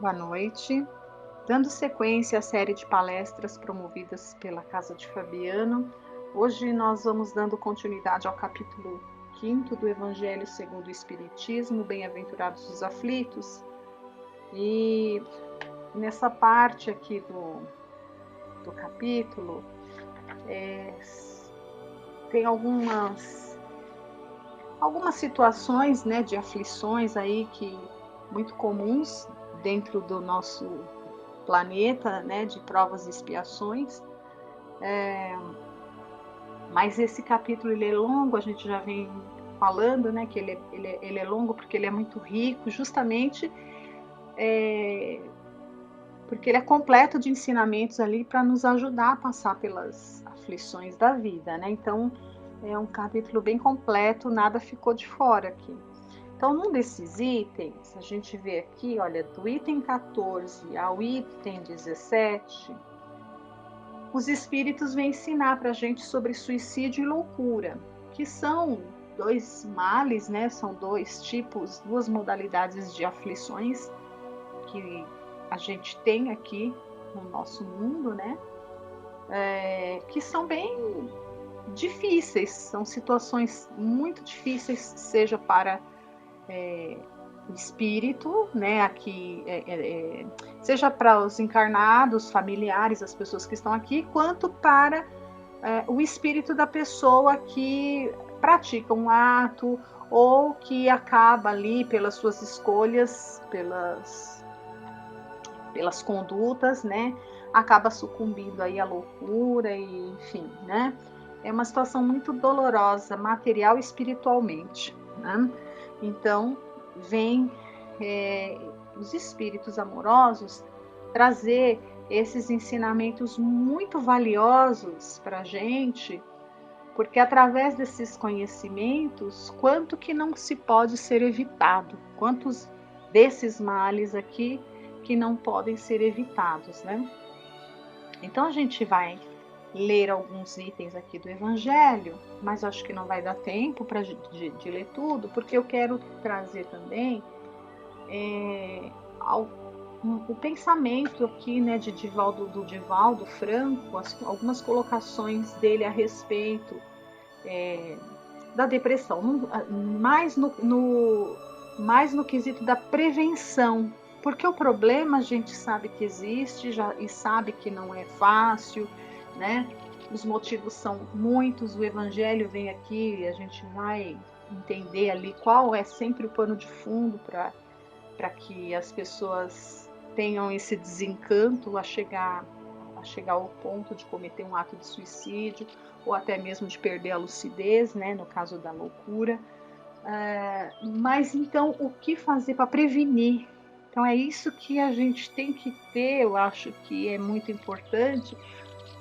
Boa noite. Dando sequência à série de palestras promovidas pela Casa de Fabiano, hoje nós vamos dando continuidade ao capítulo 5º do Evangelho segundo o Espiritismo, Bem-aventurados os aflitos. E nessa parte aqui do capítulo, tem algumas situações, né, de aflições aí que muito comuns dentro do nosso planeta, né, de provas e expiações. Mas esse capítulo ele é longo, a gente já vem falando, né, que ele é longo porque ele é muito rico, justamente porque ele é completo de ensinamentos ali para nos ajudar a passar pelas aflições da vida, né? Então é um capítulo bem completo, nada ficou de fora aqui. Então, num desses itens, a gente vê aqui, olha, do item 14 ao item 17, os espíritos vêm ensinar para a gente sobre suicídio e loucura, que são dois males, né? São dois tipos, duas modalidades de aflições que a gente tem aqui no nosso mundo, né? Que são bem difíceis, são situações muito difíceis, seja para o espírito, né, aqui, seja para os encarnados, familiares, as pessoas que estão aqui, quanto para o espírito da pessoa que pratica um ato ou que acaba ali pelas suas escolhas, pelas condutas, né, acaba sucumbindo aí à loucura e, enfim, né, é uma situação muito dolorosa, material e espiritualmente, né? Então, vem os espíritos amorosos trazer esses ensinamentos muito valiosos para a gente, porque através desses conhecimentos, quanto que não se pode ser evitado, quantos desses males aqui que não podem ser evitados, né? Então a gente vai ler alguns itens aqui do Evangelho, mas acho que não vai dar tempo de ler tudo, porque eu quero trazer também o pensamento aqui, né, do Divaldo Franco, algumas colocações dele a respeito da depressão, mais no quesito da prevenção, porque o problema a gente sabe que existe e sabe que não é fácil, né? Os motivos são muitos, o Evangelho vem aqui, a gente vai entender ali qual é sempre o pano de fundo para que as pessoas tenham esse desencanto a chegar ao ponto de cometer um ato de suicídio ou até mesmo de perder a lucidez, né, no caso da loucura. Mas então, o que fazer para prevenir? Então é isso que a gente tem que ter, eu acho que é muito importante,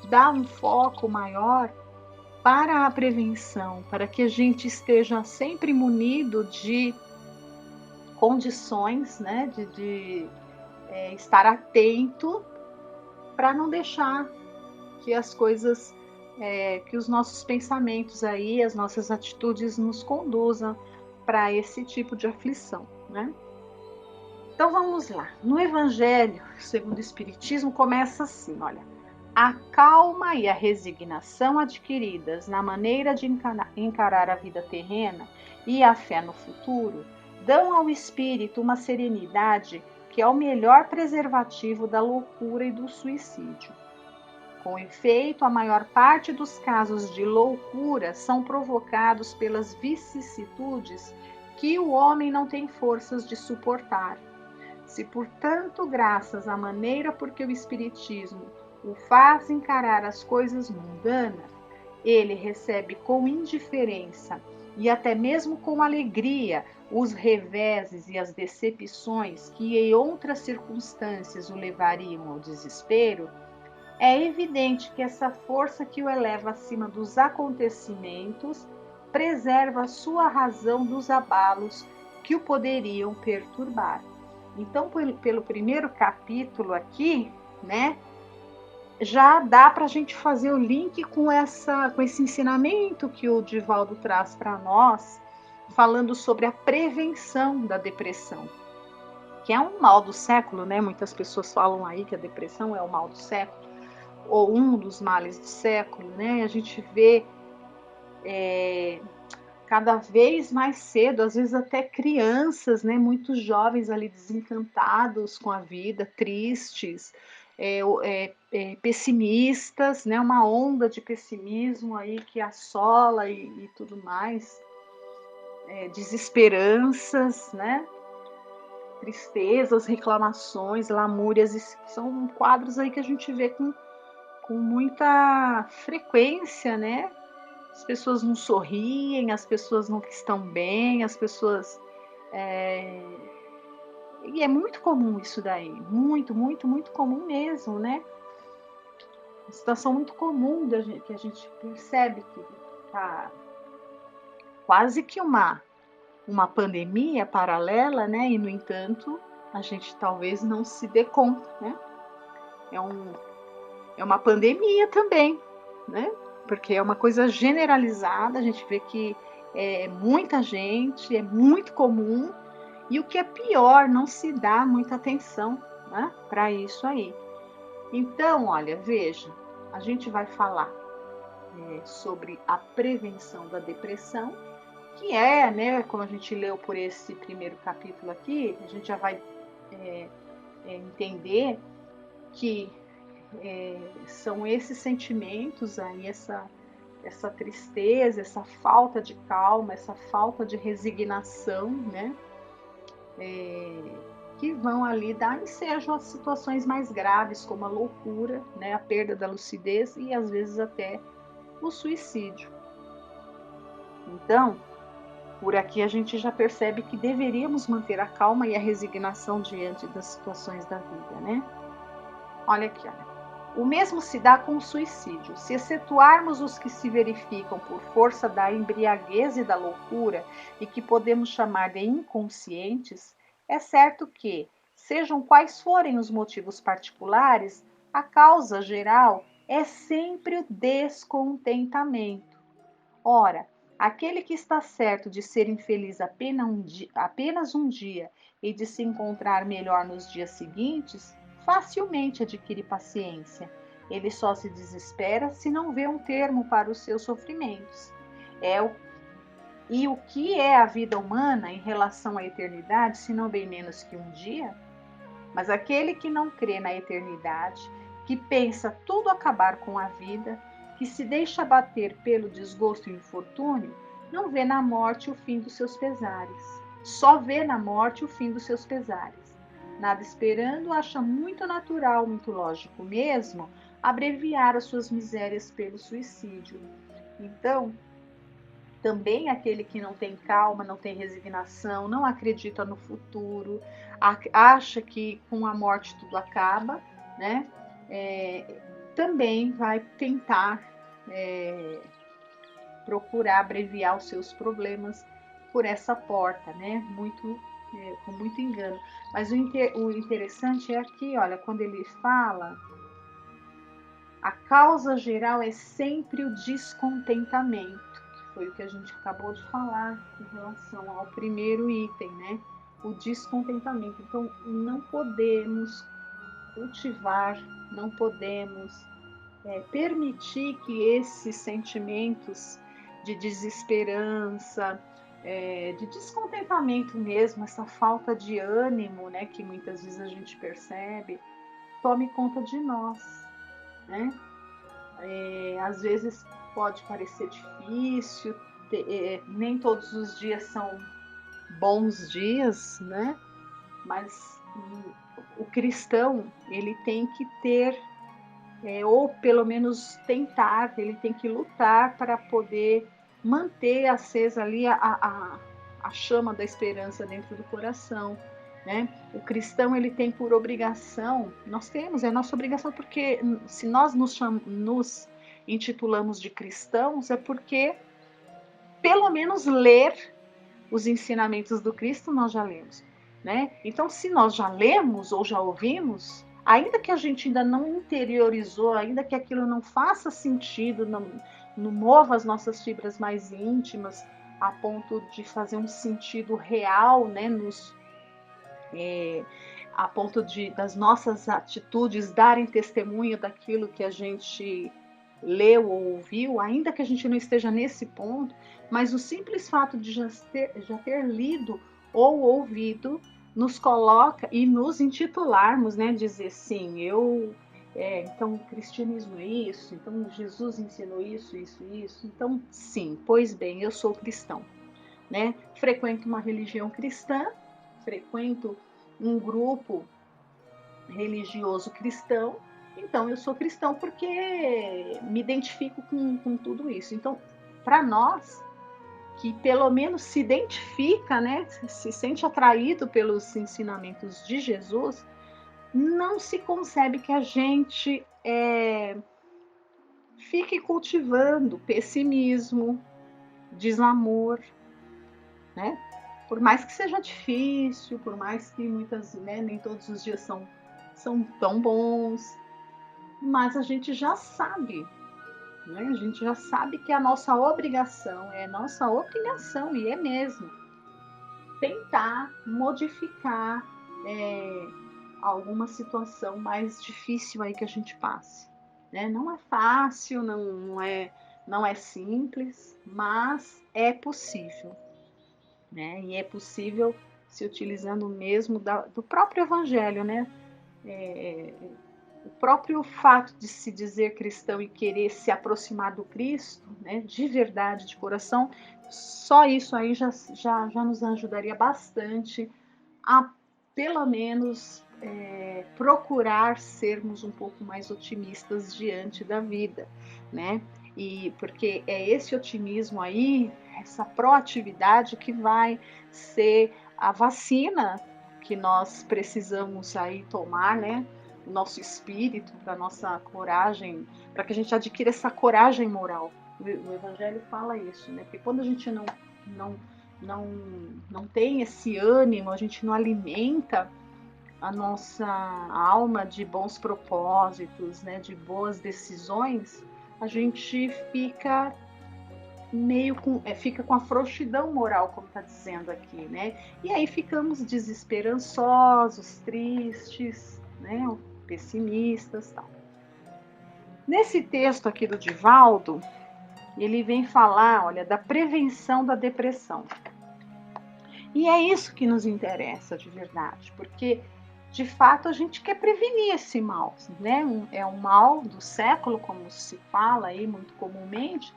dar um foco maior para a prevenção, para que a gente esteja sempre munido de condições, né, de estar atento para não deixar que as coisas, que os nossos pensamentos aí, as nossas atitudes nos conduzam para esse tipo de aflição, né? Então vamos lá. No Evangelho segundo o Espiritismo começa assim, olha: a calma e a resignação adquiridas na maneira de encarar a vida terrena e a fé no futuro dão ao espírito uma serenidade que é o melhor preservativo da loucura e do suicídio. Com efeito, a maior parte dos casos de loucura são provocados pelas vicissitudes que o homem não tem forças de suportar. Se, portanto, graças à maneira por que o Espiritismo o faz encarar as coisas mundanas, ele recebe com indiferença e até mesmo com alegria os reveses e as decepções que em outras circunstâncias o levariam ao desespero, é evidente que essa força que o eleva acima dos acontecimentos preserva a sua razão dos abalos que o poderiam perturbar. Então, pelo primeiro capítulo aqui, né, já dá para a gente fazer o link com esse ensinamento que o Divaldo traz para nós, falando sobre a prevenção da depressão. que é um mal do século, né? Muitas pessoas falam aí que a depressão é o mal do século, ou um dos males do século, né? A gente vê cada vez mais cedo, às vezes até crianças, né, muito jovens ali desencantados com a vida, tristes, pessimistas, né, uma onda de pessimismo aí que assola e tudo mais, desesperanças, né, tristezas, reclamações, lamúrias, são quadros aí que a gente vê com muita frequência, né? As pessoas não sorriem, as pessoas não estão bem, as pessoas. E é muito comum isso daí, muito, muito, muito comum mesmo, né? Uma situação muito comum que a gente percebe que tá quase que uma pandemia paralela, né? E, no entanto, a gente talvez não se dê conta, né? É uma pandemia também, né? Porque é uma coisa generalizada, a gente vê que é muita gente, é muito comum, e o que é pior, não se dá muita atenção, né, para isso aí. Então, olha, veja, a gente vai falar sobre a prevenção da depressão, que é, né, como a gente leu por esse primeiro capítulo aqui, a gente já vai entender que são esses sentimentos aí, essa tristeza, essa falta de calma, essa falta de resignação, né? Que vão ali dar ensejo a situações mais graves, como a loucura, né? A perda da lucidez e às vezes até o suicídio. Então, por aqui a gente já percebe que deveríamos manter a calma e a resignação diante das situações da vida, né? Olha aqui, olha. O mesmo se dá com o suicídio. Se excetuarmos os que se verificam por força da embriaguez e da loucura e que podemos chamar de inconscientes, é certo que, sejam quais forem os motivos particulares, a causa geral é sempre o descontentamento. Ora, aquele que está certo de ser infeliz apenas um dia e de se encontrar melhor nos dias seguintes, facilmente adquire paciência. Ele só se desespera se não vê um termo para os seus sofrimentos. E o que é a vida humana em relação à eternidade, se não bem menos que um dia? Mas aquele que não crê na eternidade, que pensa tudo acabar com a vida, que se deixa bater pelo desgosto e infortúnio, não vê na morte o fim dos seus pesares. Só vê na morte o fim dos seus pesares. Nada esperando, acha muito natural, muito lógico mesmo, abreviar as suas misérias pelo suicídio. Então, também aquele que não tem calma, não tem resignação, não acredita no futuro, acha que com a morte tudo acaba, né? Também vai tentar procurar abreviar os seus problemas por essa porta, né? Com muito engano. Mas o interessante é aqui, olha, quando ele fala, a causa geral é sempre o descontentamento. Foi o que a gente acabou de falar em relação ao primeiro item, né? O descontentamento. Então, não podemos cultivar, não podemos permitir que esses sentimentos de desesperança, de descontentamento mesmo, essa falta de ânimo, né, que muitas vezes a gente percebe, tome conta de nós, né? Às vezes pode parecer difícil, nem todos os dias são bons dias, né? Mas o cristão, ele tem que ter, ou pelo menos tentar, ele tem que lutar para poder manter acesa ali a chama da esperança dentro do coração, né? O cristão, ele tem por obrigação, é nossa obrigação, porque se nós nos intitulamos de cristãos, é porque pelo menos ler os ensinamentos do Cristo nós já lemos, né? Então, se nós já lemos ou já ouvimos, ainda que a gente ainda não interiorizou, ainda que aquilo não faça sentido, não mova as nossas fibras mais íntimas a ponto de fazer um sentido real, né, a ponto das nossas atitudes darem testemunho daquilo que a gente leu ou ouviu, ainda que a gente não esteja nesse ponto, mas o simples fato de já ter lido ou ouvido nos coloca e nos intitularmos, né? Dizer sim, então o cristianismo é isso, então Jesus ensinou isso, então sim, pois bem, eu sou cristão, né? Frequento uma religião cristã, frequento um grupo religioso cristão, então eu sou cristão porque me identifico com tudo isso. Então, para nós, que pelo menos se identifica, né, se sente atraído pelos ensinamentos de Jesus, não se concebe que a gente fique cultivando pessimismo, desamor, né? Por mais que seja difícil, por mais que nem todos os dias são tão bons, mas a gente já sabe, né? A gente já sabe que a nossa obrigação, e é mesmo, tentar modificar alguma situação mais difícil aí que a gente passe, né? Não é fácil, não é simples, mas é possível, né? E é possível se utilizando mesmo do próprio evangelho, né? O próprio fato de se dizer cristão e querer se aproximar do Cristo, né, de verdade, de coração, só isso aí já nos ajudaria bastante a, pelo menos, procurar sermos um pouco mais otimistas diante da vida, né? E porque é esse otimismo aí, essa proatividade que vai ser a vacina que nós precisamos aí tomar, né? O nosso espírito, para nossa coragem, para que a gente adquira essa coragem moral. O Evangelho fala isso, né? Porque quando a gente não tem esse ânimo, a gente não alimenta a nossa alma de bons propósitos, né? De boas decisões, a gente fica fica com a frouxidão moral, como está dizendo aqui, né? E aí ficamos desesperançosos, tristes, né? Pessimistas, tal. Nesse texto aqui do Divaldo, ele vem falar, olha, da prevenção da depressão. E é isso que nos interessa de verdade, porque de fato a gente quer prevenir esse mal, né? É um mal do século, como se fala aí muito comumente.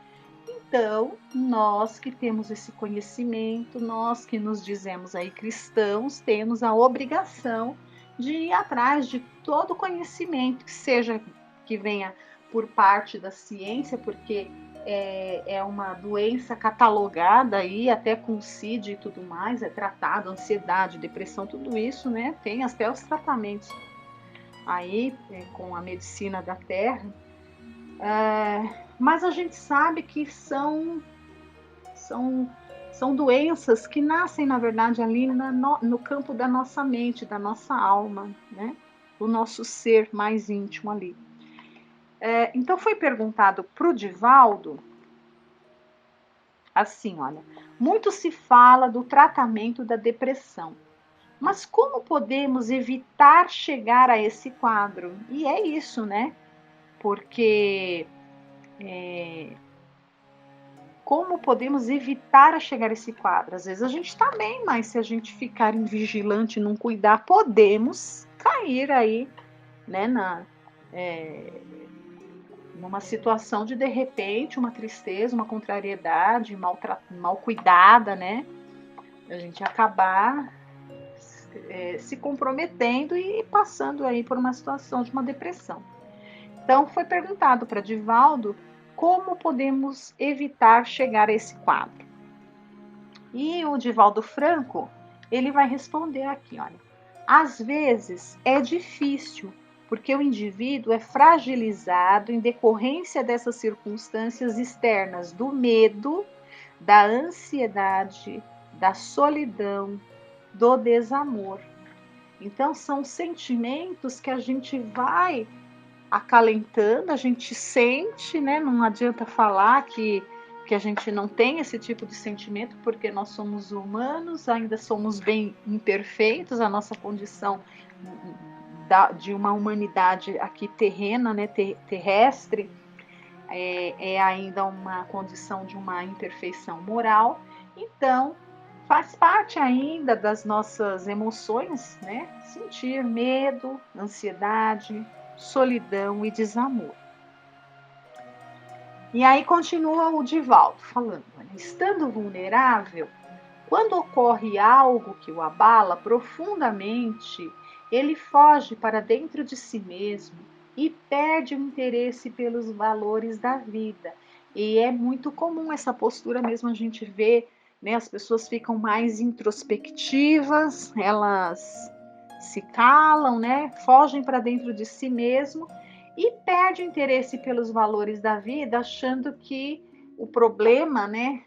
Então, nós que temos esse conhecimento, nós que nos dizemos aí cristãos, temos a obrigação de ir atrás de todo conhecimento, que venha por parte da ciência, porque é uma doença catalogada aí, até com CID e tudo mais, é tratado, ansiedade, depressão, tudo isso, né? Tem até os tratamentos aí com a medicina da Terra. Mas a gente sabe que são doenças que nascem, na verdade, ali no campo da nossa mente, da nossa alma, né? O nosso ser mais íntimo ali. Então foi perguntado para o Divaldo, assim, olha, muito se fala do tratamento da depressão, mas como podemos evitar chegar a esse quadro? E é isso, né? Porque como podemos evitar a chegar a esse quadro? Às vezes a gente está bem, mas se a gente ficar invigilante e não cuidar, podemos cair aí, né, numa situação de repente, uma tristeza, uma contrariedade, mal cuidada, né? A gente acabar se comprometendo e passando aí por uma situação de uma depressão. Então, foi perguntado para Divaldo como podemos evitar chegar a esse quadro. E o Divaldo Franco, ele vai responder aqui, olha. Às vezes é difícil, porque o indivíduo é fragilizado em decorrência dessas circunstâncias externas, do medo, da ansiedade, da solidão, do desamor. Então, são sentimentos que a gente vai acalentando, a gente sente, né? Não adianta falar que que a gente não tem esse tipo de sentimento, porque nós somos humanos, ainda somos bem imperfeitos, a nossa condição de uma humanidade aqui terrena, né, terrestre, é ainda uma condição de uma imperfeição moral. Então, faz parte ainda das nossas emoções, né, sentir medo, ansiedade, solidão e desamor. E aí continua o Divaldo falando, estando vulnerável, quando ocorre algo que o abala profundamente, ele foge para dentro de si mesmo e perde o interesse pelos valores da vida. E é muito comum essa postura mesmo, a gente vê, né, as pessoas ficam mais introspectivas, elas se calam, né, fogem para dentro de si mesmo e perde o interesse pelos valores da vida, achando que o problema, né,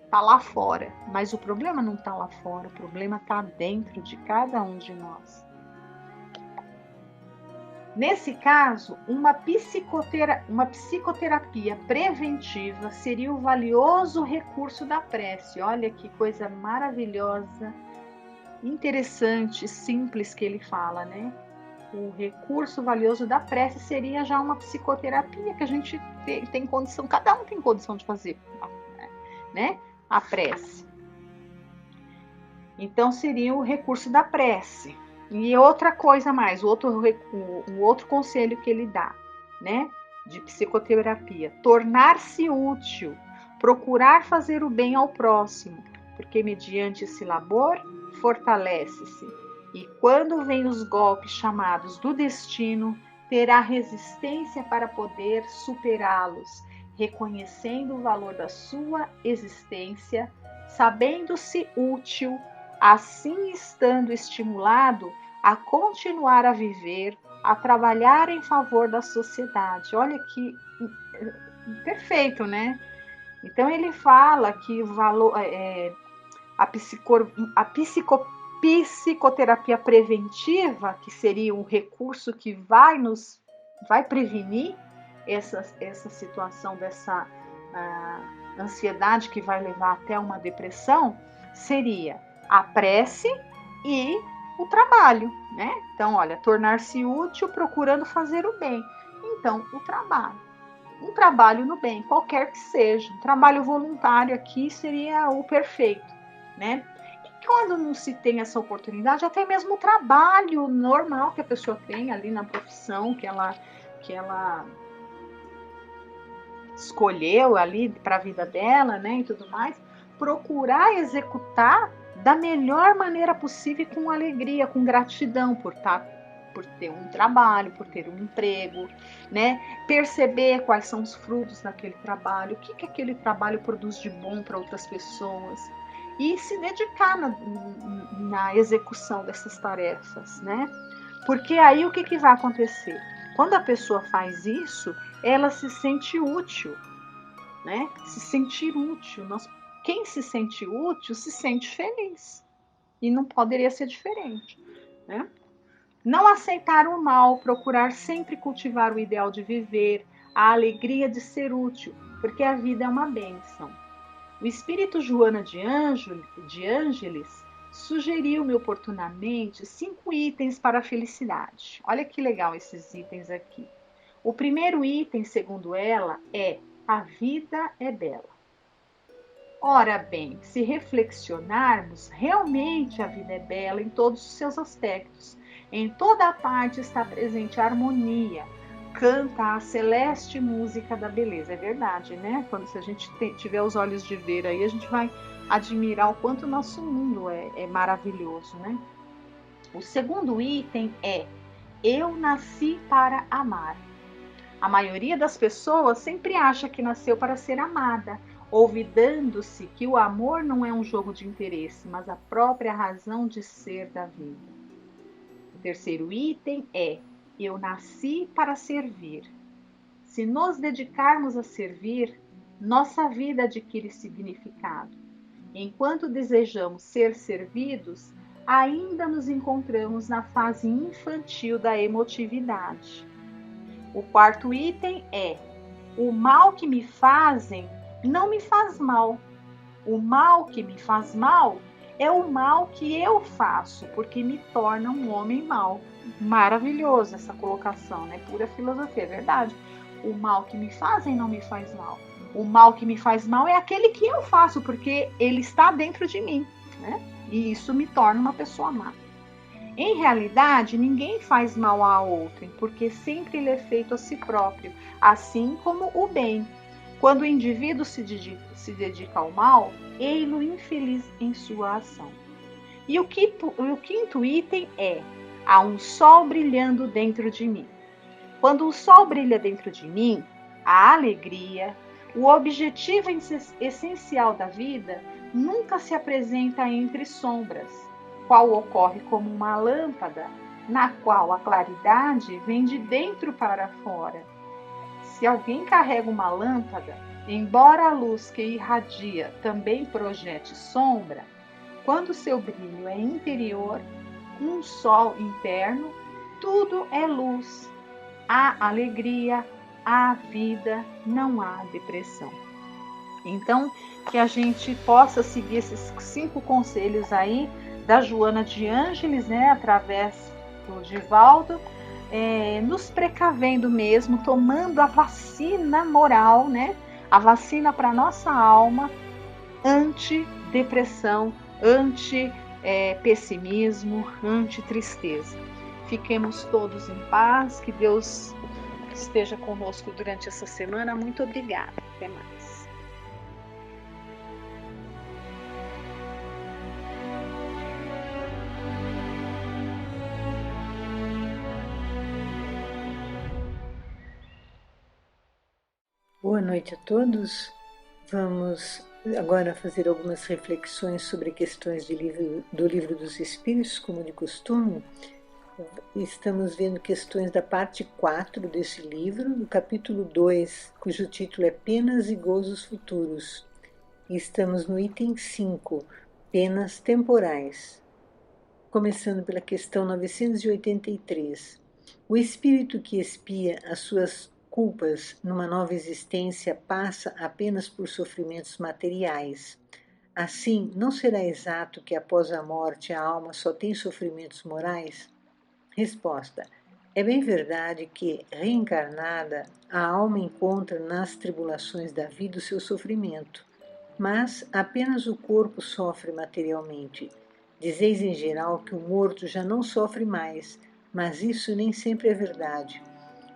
está lá fora. Mas o problema não está lá fora, o problema está dentro de cada um de nós. Nesse caso, uma psicoterapia preventiva seria o valioso recurso da prece. Olha que coisa maravilhosa, interessante, simples que ele fala, né? O recurso valioso da prece seria já uma psicoterapia que a gente tem condição, cada um tem condição de fazer, né? A prece. Então seria o recurso da prece. E outra coisa mais, o outro conselho que ele dá, né? De psicoterapia, tornar-se útil, procurar fazer o bem ao próximo, porque mediante esse labor fortalece-se. E quando vêm os golpes chamados do destino, terá resistência para poder superá-los, reconhecendo o valor da sua existência, sabendo-se útil, assim estando estimulado a continuar a viver, a trabalhar em favor da sociedade. Olha que perfeito, né? Então ele fala que o valor, a psicoterapia preventiva, que seria um recurso que vai prevenir essa situação dessa ansiedade que vai levar até uma depressão, seria a prece e o trabalho, né? Então, olha, tornar-se útil procurando fazer o bem. Então, o trabalho. Um trabalho no bem, qualquer que seja. Um trabalho voluntário aqui seria o perfeito, né? E quando não se tem essa oportunidade, até mesmo o trabalho normal que a pessoa tem ali na profissão que ela escolheu ali para a vida dela, né, e tudo mais, procurar executar da melhor maneira possível, com alegria, com gratidão por ter um trabalho, por ter um emprego, né? Perceber quais são os frutos daquele trabalho, o que aquele trabalho produz de bom para outras pessoas e se dedicar na execução dessas tarefas, né? Porque aí o que vai acontecer? Quando a pessoa faz isso, ela se sente útil, né? Se sentir útil. Quem se sente útil se sente feliz. E não poderia ser diferente, né? Não aceitar o mal, procurar sempre cultivar o ideal de viver, a alegria de ser útil, porque a vida é uma bênção. O espírito Joana de Ângeles sugeriu-me oportunamente 5 itens para a felicidade. Olha que legal esses itens aqui. O primeiro item, segundo ela, é: a vida é bela. Ora bem, se reflexionarmos, realmente a vida é bela em todos os seus aspectos. Em toda a parte está presente a harmonia. Canta a celeste música da beleza. É verdade, né? Se a gente tiver os olhos de ver aí, a gente vai admirar o quanto o nosso mundo é maravilhoso, né? O segundo item é: eu nasci para amar. A maioria das pessoas sempre acha que nasceu para ser amada, olvidando-se que o amor não é um jogo de interesse, mas a própria razão de ser da vida. O terceiro item é: eu nasci para servir. Se nos dedicarmos a servir, nossa vida adquire significado. Enquanto desejamos ser servidos, ainda nos encontramos na fase infantil da emotividade. O quarto item é: o mal que me fazem não me faz mal. O mal que me faz mal é o mal que eu faço, porque me torna um homem mau. Maravilhoso essa colocação, né? Pura filosofia, é verdade. O mal que me fazem não me faz mal. O mal que me faz mal é aquele que eu faço, porque ele está dentro de mim, né? E isso me torna uma pessoa má. Em realidade, ninguém faz mal a outrem, porque sempre ele é feito a si próprio, assim como o bem. Quando o indivíduo se dedica ao mal, ei-lo infeliz em sua ação. E o quinto item é: há um sol brilhando dentro de mim. Quando o sol brilha dentro de mim, a alegria, o objetivo essencial da vida, nunca se apresenta entre sombras, qual ocorre como uma lâmpada, na qual a claridade vem de dentro para fora. Se alguém carrega uma lâmpada, embora a luz que irradia também projete sombra, quando seu brilho é interior, um sol interno, tudo é luz. Há alegria, há vida, não há depressão. Então, que a gente possa seguir esses 5 conselhos aí da Joana de Ângeles, né, através do Divaldo, nos precavendo mesmo, tomando a vacina moral, né, a vacina para nossa alma, anti-depressão, anti-pessimismo, anti-tristeza. Fiquemos todos em paz, que Deus esteja conosco durante essa semana. Muito obrigada. Até mais. Boa noite a todos. Vamos agora fazer algumas reflexões sobre questões do Livro dos Espíritos, como de costume. Estamos vendo questões da parte 4 desse livro, do capítulo 2, cujo título é Penas e Gozos Futuros. E estamos no item 5, Penas Temporais. Começando pela questão 983. O espírito que expia as suas culpas numa nova existência passa apenas por sofrimentos materiais. Assim, não será exato que após a morte a alma só tem sofrimentos morais? Resposta: é bem verdade que, reencarnada, a alma encontra nas tribulações da vida o seu sofrimento, mas apenas o corpo sofre materialmente. Dizeis em geral que o morto já não sofre mais, mas isso nem sempre é verdade.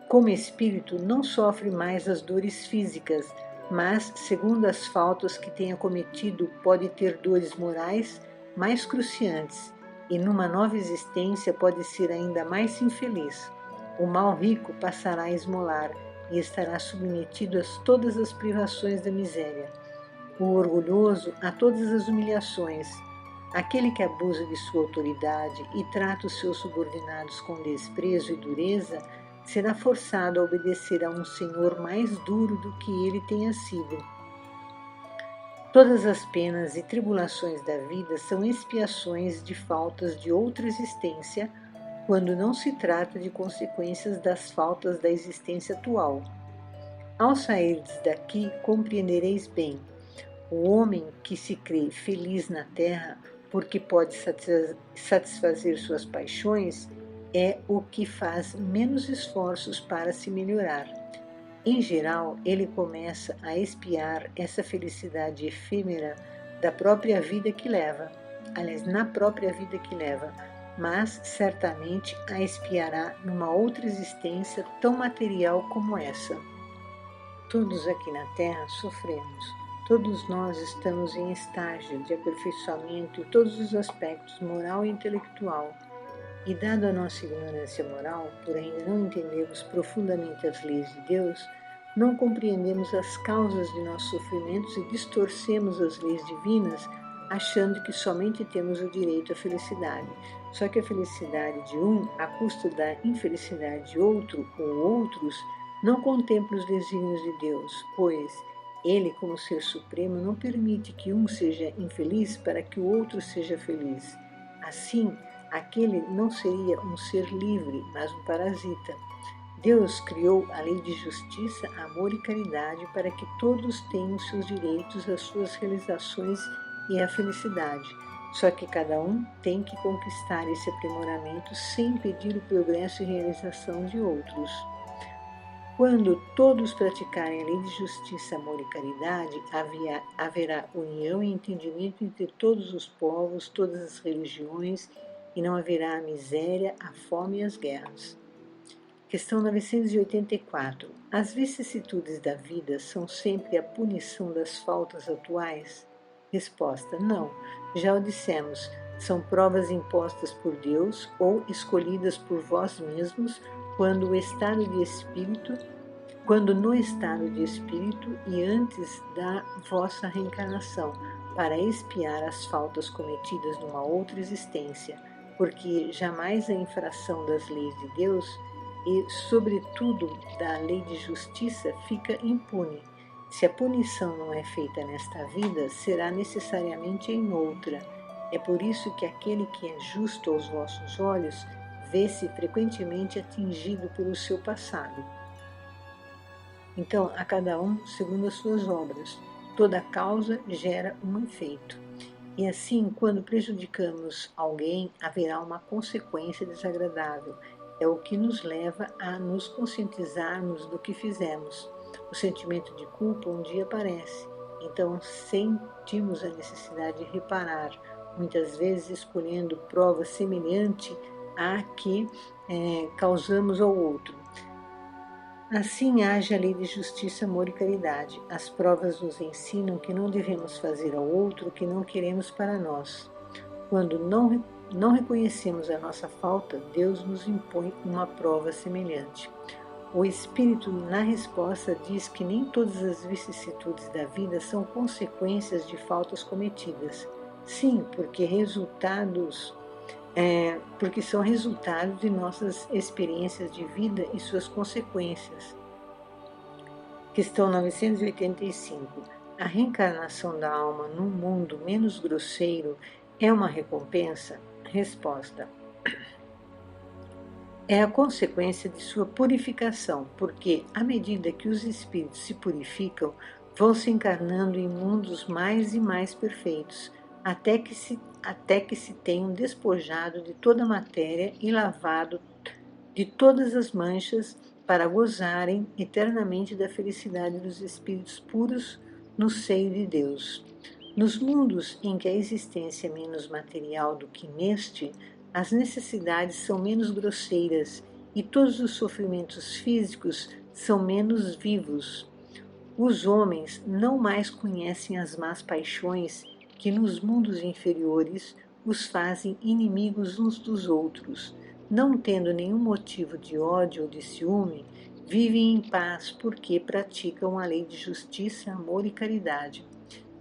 Como espírito, não sofre mais as dores físicas, mas, segundo as faltas que tenha cometido, pode ter dores morais mais cruciantes, e numa nova existência pode ser ainda mais infeliz. O mal rico passará a esmolar e estará submetido a todas as privações da miséria. O orgulhoso a todas as humilhações. Aquele que abusa de sua autoridade e trata os seus subordinados com desprezo e dureza será forçado a obedecer a um senhor mais duro do que ele tenha sido. Todas as penas e tribulações da vida são expiações de faltas de outra existência, quando não se trata de consequências das faltas da existência atual. Ao sairdes daqui, compreendereis bem. O homem que se crê feliz na terra porque pode satisfazer suas paixões é o que faz menos esforços para se melhorar. Em geral, ele começa a expiar essa felicidade efêmera da própria vida que leva, na própria vida que leva, mas certamente a expiará numa outra existência tão material como essa. Todos aqui na Terra sofremos. Todos nós estamos em estágio de aperfeiçoamento em todos os aspectos, moral e intelectual. E dado a nossa ignorância moral, por ainda não entendermos profundamente as leis de Deus, não compreendemos as causas de nossos sofrimentos e distorcemos as leis divinas, achando que somente temos o direito à felicidade. Só que a felicidade de um, à custa da infelicidade de outro ou outros, não contempla os desígnios de Deus, pois Ele, como Ser Supremo, não permite que um seja infeliz para que o outro seja feliz. Assim, aquele não seria um ser livre, mas um parasita. Deus criou a lei de justiça, amor e caridade para que todos tenham seus direitos, as suas realizações e a felicidade. Só que cada um tem que conquistar esse aprimoramento sem impedir o progresso e realização de outros. Quando todos praticarem a lei de justiça, amor e caridade, haverá união e entendimento entre todos os povos, todas as religiões, e não haverá a miséria, a fome e as guerras. Questão 984. As vicissitudes da vida são sempre a punição das faltas atuais? Resposta: não. Já o dissemos, são provas impostas por Deus ou escolhidas por vós mesmos quando no estado de espírito e antes da vossa reencarnação, para expiar as faltas cometidas numa outra existência, porque jamais a infração das leis de Deus e, sobretudo, da lei de justiça fica impune. Se a punição não é feita nesta vida, será necessariamente em outra. É por isso que aquele que é justo aos vossos olhos vê-se frequentemente atingido pelo seu passado. Então, a cada um segundo as suas obras. Toda causa gera um efeito. E assim, quando prejudicamos alguém, haverá uma consequência desagradável. É o que nos leva a nos conscientizarmos do que fizemos. O sentimento de culpa um dia aparece, então sentimos a necessidade de reparar, muitas vezes escolhendo prova semelhante à que causamos ao outro. Assim age a lei de justiça, amor e caridade. As provas nos ensinam que não devemos fazer ao outro o que não queremos para nós. Quando não reconhecemos a nossa falta, Deus nos impõe uma prova semelhante. O Espírito, na resposta, diz que nem todas as vicissitudes da vida são consequências de faltas cometidas. Sim, porque são resultados de nossas experiências de vida e suas consequências. Questão 985. A reencarnação da alma num mundo menos grosseiro é uma recompensa? Resposta: é a consequência de sua purificação, porque, à medida que os espíritos se purificam, vão se encarnando em mundos mais e mais perfeitos, até que se tenham despojado de toda a matéria e lavado de todas as manchas para gozarem eternamente da felicidade dos espíritos puros no seio de Deus. Nos mundos em que a existência é menos material do que neste, as necessidades são menos grosseiras e todos os sofrimentos físicos são menos vivos. Os homens não mais conhecem as más paixões que nos mundos inferiores os fazem inimigos uns dos outros. Não tendo nenhum motivo de ódio ou de ciúme, vivem em paz porque praticam a lei de justiça, amor e caridade.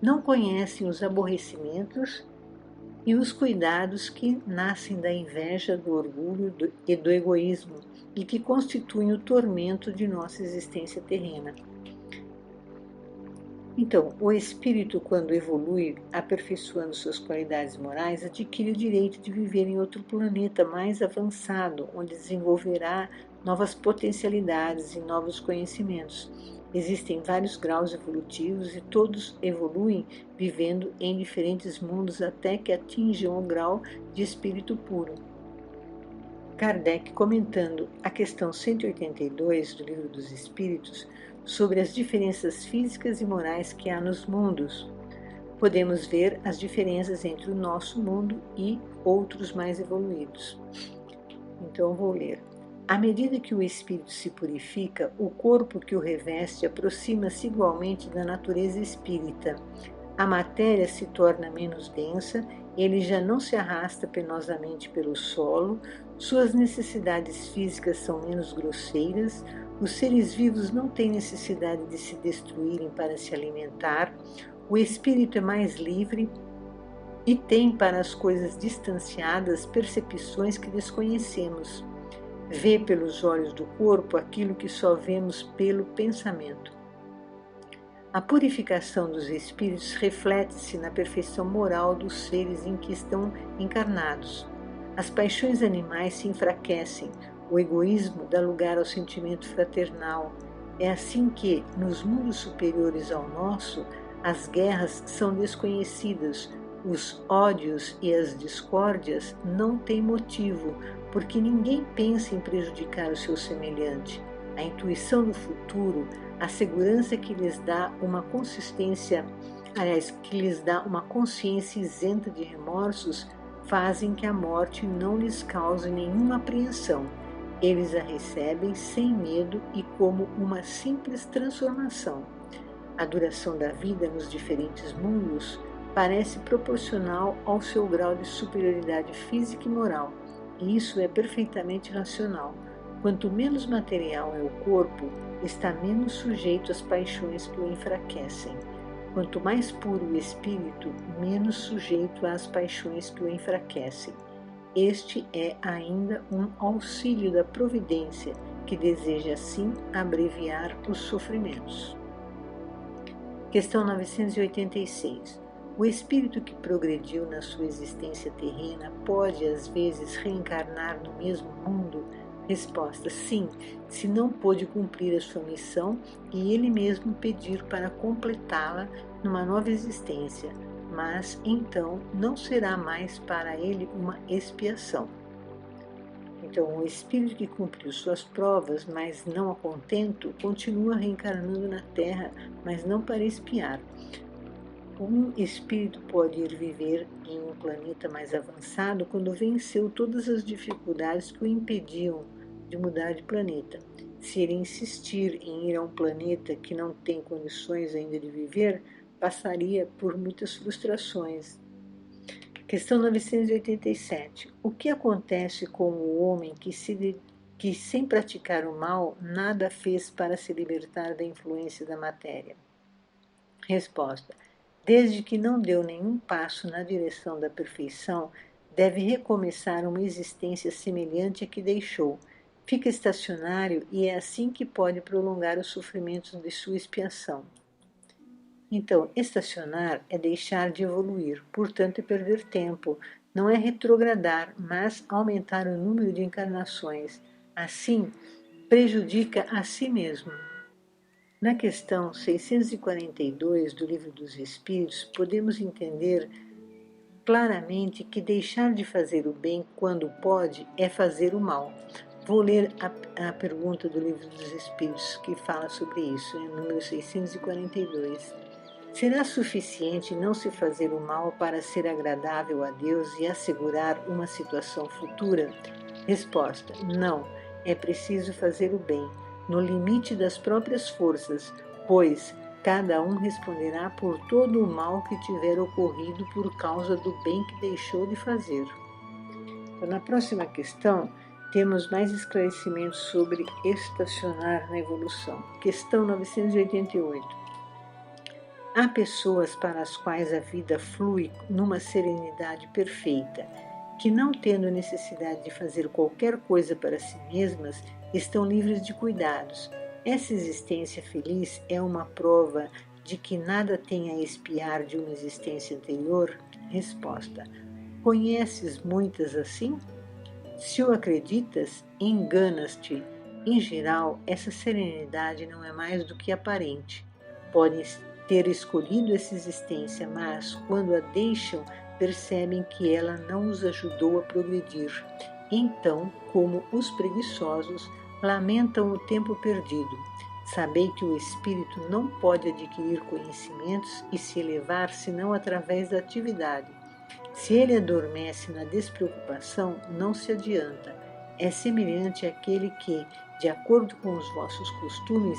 Não conhecem os aborrecimentos e os cuidados que nascem da inveja, do orgulho e do egoísmo e que constituem o tormento de nossa existência terrena. Então, o espírito, quando evolui, aperfeiçoando suas qualidades morais, adquire o direito de viver em outro planeta mais avançado, onde desenvolverá novas potencialidades e novos conhecimentos. Existem vários graus evolutivos e todos evoluem vivendo em diferentes mundos até que atinjam o grau de espírito puro. Kardec, comentando a questão 182 do Livro dos Espíritos, sobre as diferenças físicas e morais que há nos mundos, podemos ver as diferenças entre o nosso mundo e outros mais evoluídos. Então, vou ler. À medida que o espírito se purifica, o corpo que o reveste aproxima-se igualmente da natureza espírita. A matéria se torna menos densa, ele já não se arrasta penosamente pelo solo, suas necessidades físicas são menos grosseiras, os seres vivos não têm necessidade de se destruírem para se alimentar, o espírito é mais livre e tem para as coisas distanciadas percepções que desconhecemos. Vê pelos olhos do corpo aquilo que só vemos pelo pensamento. A purificação dos espíritos reflete-se na perfeição moral dos seres em que estão encarnados. As paixões animais se enfraquecem, O egoísmo dá lugar ao sentimento fraternal. É assim que, nos mundos superiores ao nosso, as guerras são desconhecidas, os ódios e as discórdias não têm motivo, porque ninguém pensa em prejudicar o seu semelhante. A intuição do futuro, a segurança que lhes dá uma consciência isenta de remorsos, fazem que a morte não lhes cause nenhuma apreensão. Eles a recebem sem medo e como uma simples transformação. A duração da vida nos diferentes mundos parece proporcional ao seu grau de superioridade física e moral, e isso é perfeitamente racional. Quanto menos material é o corpo, está menos sujeito às paixões que o enfraquecem. Quanto mais puro o espírito, menos sujeito às paixões que o enfraquecem. Este é ainda um auxílio da providência, que deseja assim abreviar os sofrimentos. Questão 986. O espírito que progrediu na sua existência terrena pode, às vezes, reencarnar no mesmo mundo? Resposta: sim, se não pôde cumprir a sua missão e ele mesmo pedir para completá-la numa nova existência, mas então não será mais para ele uma expiação. Então, o espírito que cumpriu suas provas, mas não a contento, continua reencarnando na Terra, mas não para expiar. Um espírito pode ir viver em um planeta mais avançado quando venceu todas as dificuldades que o impediam de mudar de planeta. Se ele insistir em ir a um planeta que não tem condições ainda de viver, passaria por muitas frustrações. Questão 987. O que acontece com o homem que sem praticar o mal, nada fez para se libertar da influência da matéria? Resposta: desde que não deu nenhum passo na direção da perfeição, deve recomeçar uma existência semelhante à que deixou. Fica estacionário e é assim que pode prolongar os sofrimentos de sua expiação. Então, estacionar é deixar de evoluir, portanto é perder tempo, não é retrogradar, mas aumentar o número de encarnações. Assim, prejudica a si mesmo. Na questão 642 do Livro dos Espíritos, podemos entender claramente que deixar de fazer o bem quando pode é fazer o mal. Vou ler a pergunta do Livro dos Espíritos que fala sobre isso, número 642. Será suficiente não se fazer o mal para ser agradável a Deus e assegurar uma situação futura? Resposta: não, é preciso fazer o bem, no limite das próprias forças, pois cada um responderá por todo o mal que tiver ocorrido por causa do bem que deixou de fazer. Então, na próxima questão, temos mais esclarecimentos sobre estacionar na evolução. Questão 988. Há pessoas para as quais a vida flui numa serenidade perfeita, que não tendo necessidade de fazer qualquer coisa para si mesmas, estão livres de cuidados. Essa existência feliz é uma prova de que nada tem a expiar de uma existência anterior? Resposta: conheces muitas assim? Se o acreditas, enganas-te. Em geral, essa serenidade não é mais do que aparente. Podem ter escolhido essa existência, mas quando a deixam, percebem que ela não os ajudou a progredir. Então, como os preguiçosos, lamentam o tempo perdido. Sabei que o espírito não pode adquirir conhecimentos e se elevar senão através da atividade. Se ele adormece na despreocupação, não se adianta. É semelhante àquele que, de acordo com os vossos costumes,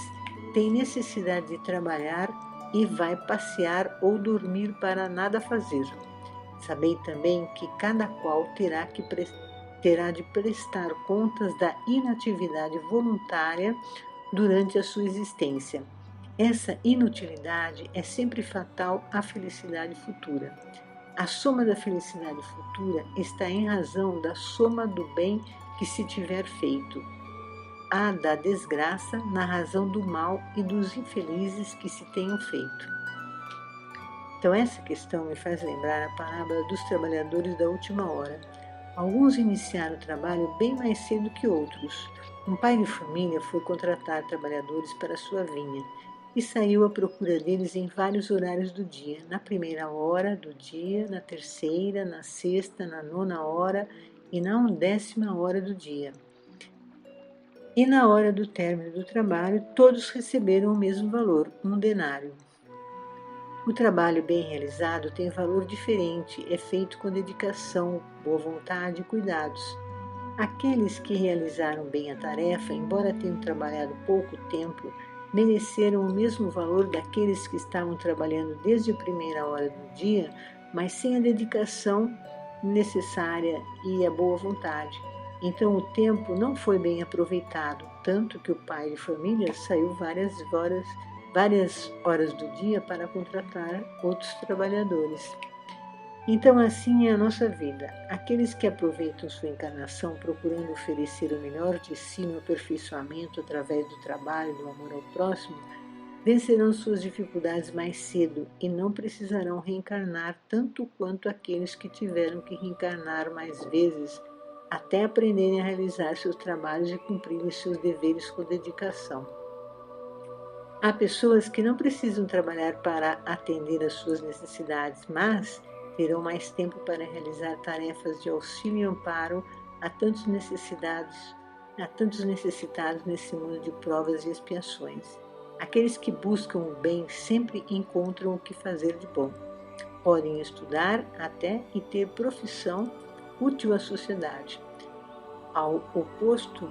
tem necessidade de trabalhar e vai passear ou dormir para nada fazer. Sabei também que cada qual terá de prestar contas da inatividade voluntária durante a sua existência. Essa inutilidade é sempre fatal à felicidade futura. A soma da felicidade futura está em razão da soma do bem que se tiver feito, a da desgraça na razão do mal e dos infelizes que se tenham feito. Então essa questão me faz lembrar a parábola dos trabalhadores da última hora. Alguns iniciaram o trabalho bem mais cedo que outros. Um pai de família foi contratar trabalhadores para sua vinha e saiu à procura deles em vários horários do dia, na primeira hora do dia, na terceira, na sexta, na nona hora e na 10ª hora do dia. E na hora do término do trabalho, todos receberam o mesmo valor, 1 denário. O trabalho bem realizado tem valor diferente, é feito com dedicação, boa vontade e cuidados. Aqueles que realizaram bem a tarefa, embora tenham trabalhado pouco tempo, mereceram o mesmo valor daqueles que estavam trabalhando desde a primeira hora do dia, mas sem a dedicação necessária e a boa vontade. Então o tempo não foi bem aproveitado, tanto que o pai de família saiu várias horas do dia para contratar outros trabalhadores. Então assim é a nossa vida. Aqueles que aproveitam sua encarnação procurando oferecer o melhor de si no aperfeiçoamento através do trabalho e do amor ao próximo, vencerão suas dificuldades mais cedo e não precisarão reencarnar tanto quanto aqueles que tiveram que reencarnar mais vezes até aprenderem a realizar seus trabalhos e cumprirem seus deveres com dedicação. Há pessoas que não precisam trabalhar para atender às suas necessidades, mas terão mais tempo para realizar tarefas de auxílio e amparo a tantos necessitados nesse mundo de provas e expiações. Aqueles que buscam o bem sempre encontram o que fazer de bom. Podem estudar até e ter profissão útil à sociedade. Ao oposto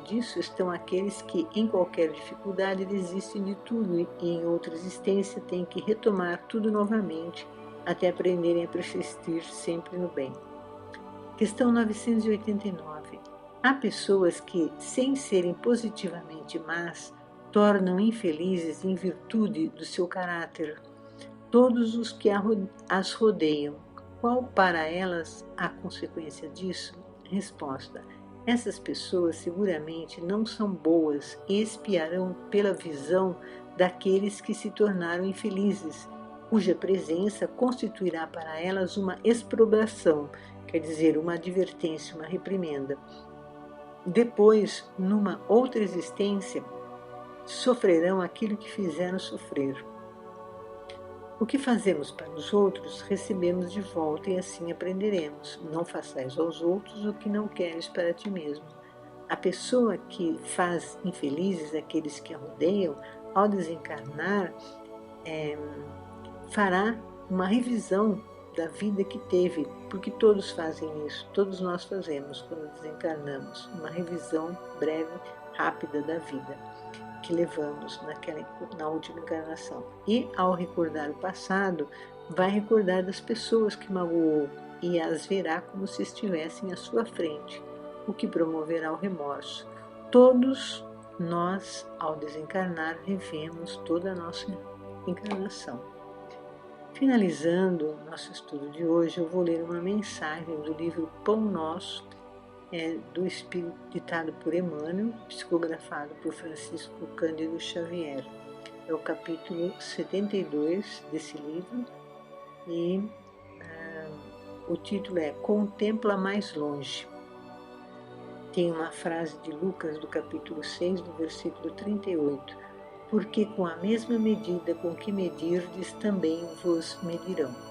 disso estão aqueles que, em qualquer dificuldade, desistem de tudo e, em outra existência, têm que retomar tudo novamente até aprenderem a persistir sempre no bem. Questão 989. Há pessoas que, sem serem positivamente más, tornam infelizes em virtude do seu caráter todos os que as rodeiam. Qual para elas a consequência disso? Resposta. Essas pessoas seguramente não são boas e expiarão pela visão daqueles que se tornaram infelizes, cuja presença constituirá para elas uma exprobração, quer dizer, uma advertência, uma reprimenda. Depois, numa outra existência, sofrerão aquilo que fizeram sofrer. O que fazemos para os outros, recebemos de volta e assim aprenderemos. Não façais aos outros o que não queres para ti mesmo. A pessoa que faz infelizes aqueles que a rodeiam, ao desencarnar, fará uma revisão da vida que teve, porque todos fazem isso, todos nós fazemos quando desencarnamos, uma revisão breve, rápida da vida que levamos na última encarnação. E, ao recordar o passado, vai recordar das pessoas que magoou e as verá como se estivessem à sua frente, o que promoverá o remorso. Todos nós, ao desencarnar, revemos toda a nossa encarnação. Finalizando nosso estudo de hoje, eu vou ler uma mensagem do livro Pão Nosso, do Espírito, ditado por Emmanuel, psicografado por Francisco Cândido Xavier. É o capítulo 72 desse livro e o título é Contempla Mais Longe. Tem uma frase de Lucas do capítulo 6, do versículo 38. Porque com a mesma medida com que medirdes, também vos medirão.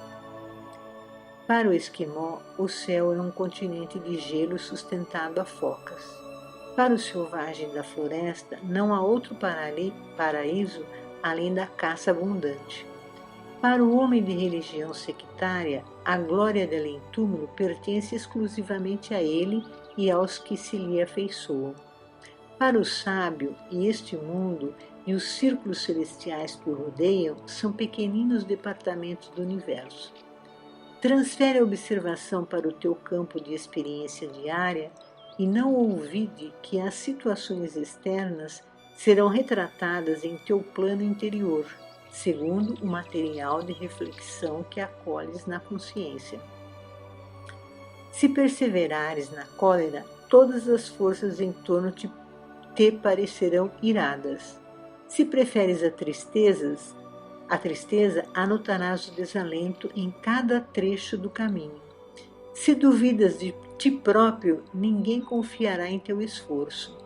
Para o esquimó, o céu é um continente de gelo sustentado a focas. Para o selvagem da floresta, não há outro paraíso além da caça abundante. Para o homem de religião sectária, a glória do além-túmulo pertence exclusivamente a ele e aos que se lhe afeiçoam. Para o sábio, este mundo e os círculos celestiais que o rodeiam são pequeninos departamentos do universo. Transfere a observação para o teu campo de experiência diária e não ouvide que as situações externas serão retratadas em teu plano interior, segundo o material de reflexão que acolhes na consciência. Se perseverares na cólera, todas as forças em torno te parecerão iradas. Se preferes a tristeza, anotarás o desalento em cada trecho do caminho. Se duvidas de ti próprio, ninguém confiará em teu esforço.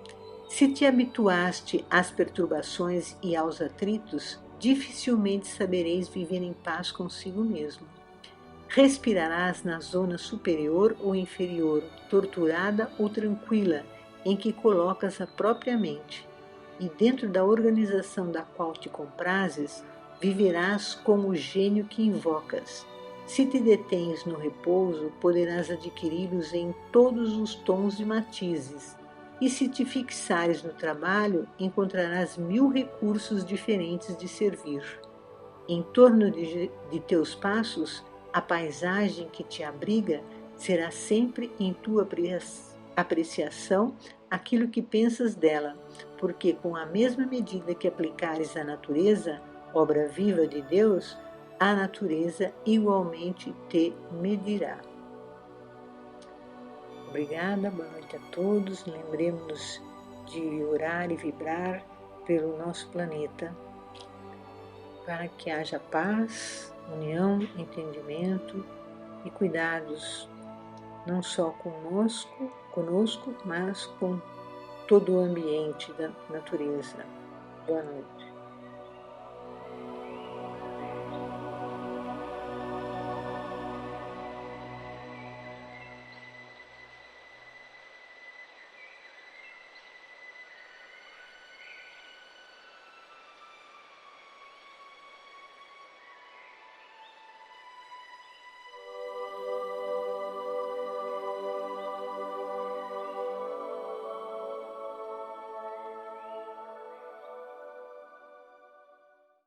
Se te habituaste às perturbações e aos atritos, dificilmente sabereis viver em paz consigo mesmo. Respirarás na zona superior ou inferior, torturada ou tranquila, em que colocas a própria mente, e dentro da organização da qual te comprases, viverás como o gênio que invocas. Se te detens no repouso, poderás adquiri-los em todos os tons e matizes, e se te fixares no trabalho, encontrarás 1000 recursos diferentes de servir. Em torno de teus passos, a paisagem que te abriga será sempre em tua apreciação aquilo que pensas dela, porque com a mesma medida que aplicares à natureza, obra viva de Deus, a natureza igualmente te medirá. Obrigada, boa noite a todos. Lembremos-nos de orar e vibrar pelo nosso planeta, para que haja paz, união, entendimento e cuidados, não só conosco, mas com todo o ambiente da natureza. Boa noite.